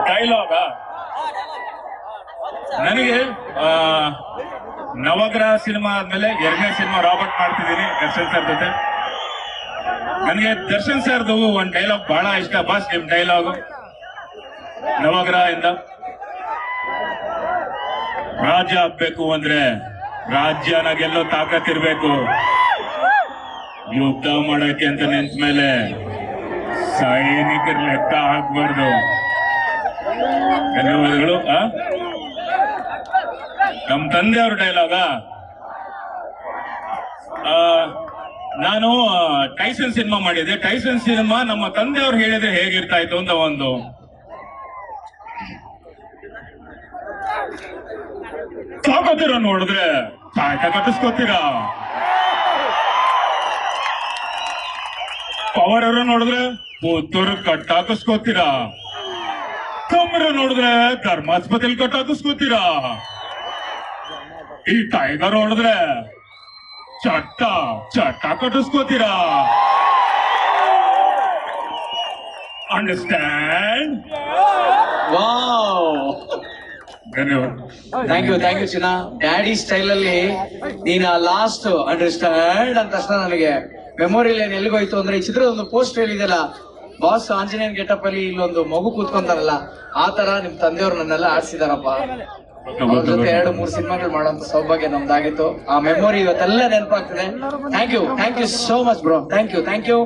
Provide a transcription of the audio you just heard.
ಡೈಲಾಗ ನನಗೆ ನವಗ್ರಹ ಸಿನಿಮಾ ಆದ್ಮೇಲೆ ಎರಡನೇ ಸಿನಿಮಾ ರಾಬರ್ಟ್ ಮಾಡ್ತಿದ್ದೀನಿ ದರ್ಶನ್ ಸರ್ ಜೊತೆ. ನನಗೆ ದರ್ಶನ್ ಸರ್ದು ಒಂದ್ ಡೈಲಾಗ್ ಬಹಳ ಇಷ್ಟ. ಬಾಸ್ ನಿಮ್ ಡೈಲಾಗು ನವಗ್ರಹ ಇಂದ, ರಾಜ್ಯ ಆಗ್ಬೇಕು ಅಂದ್ರೆ ರಾಜ್ಯನ ಗೆಲ್ಲೋ ತಾಕತ್ತಿರ್ಬೇಕು, ಯುದ್ಧ ಮಾಡಕ್ಕೆ ಅಂತ ನಿಂತ ಮೇಲೆ ಸೈನಿಕರ ಲೆಕ್ಕ ಹಾಕ್ಬಾರ್ದು. ಧನ್ಯವಾದಗಳು. ನಮ್ ತಂದೆಯವ್ರ ಡೈಲಾಗ, ನಾನು ಟೈಸನ್ ಸಿನಿಮಾ ಮಾಡಿದ್ದೆ. ಟೈಸನ್ ಸಿನಿಮಾ ನಮ್ಮ ತಂದೆಯವ್ರು ಹೇಳಿದ್ರೆ ಹೇಗಿರ್ತಾ ಇತ್ತು ಅಂತ ಒಂದು ತಾಕತ್ತಿರ ನೋಡಿದ್ರೆ ತಾಯ್ತ ಕಟ್ಟಿಸ್ಕೋತೀರಾ, ಪವರ್ ಅವರ ನೋಡಿದ್ರೆ ಪುತ್ತೂರು ಕಟ್ಟಾಕಿಸ್ಕೋತೀರಾ, ಕಮ್ಮರ ನೋಡಿದ್ರೆ ಧರ್ಮಾಸ್ಪತ್ರೆಯಲ್ಲಿ ಕಟ್ಟಾಕಿಸ್ಕೋತೀರಾ, ಈ ಟೈಗರ್ ನೋಡಿದ್ರೆ ಚಟ್ಟ ಕಟ್ಟಿಸ್ಕೋತೀರಾ. ಅಂಡರ್ಸ್ಟ್ಯಾಂಡ್? ಧನ್ಯವಾದ. ಥ್ಯಾಂಕ್ ಯು ಚಿನ್ನ. ಡ್ಯಾಡಿ ಸ್ಟೈಲ್ ಅಲ್ಲಿ ನೀನ್ ಲಾಸ್ಟ್ ಅಂಡರ್ಸ್ಟ್ಯಾಂಡ್ ಅಂತ ತಕ್ಷಣ ನನಗೆ ಮೆಮೊರಿ ಲೈನ್ ಎಲ್ಲಿಗೋಯ್ತು ಅಂದ್ರೆ, ಈ ಚಿತ್ರದ ಒಂದು ಪೋಸ್ಟರ್ ಹೇಳಿದೆಲ್ಲ, ಬಾಸ್ ಆಂಜನೇಯನ್ ಗೆಟಪ್ ಅಲ್ಲಿ ಇಲ್ಲೊಂದು ಮಗು ಕೂತ್ಕೊಂತಾರಲ್ಲ, ಆ ತರ ನಿಮ್ ತಂದೆಯವರು ನನ್ನೆಲ್ಲ ಆಡ್ಸಿದಾರಪ್ಪ. ಅವ್ರ ಜೊತೆ 2-3 ಸಿನಿಮಾಗಳು ಮಾಡುವಂತ ಸೌಭಾಗ್ಯ ನಮ್ದಾಗಿತ್ತು. ಆ ಮೆಮೊರಿ ಇವತ್ತೆಲ್ಲ ನೆನಪಾಗ್ತದೆ. Thank you so much bro. Thank you.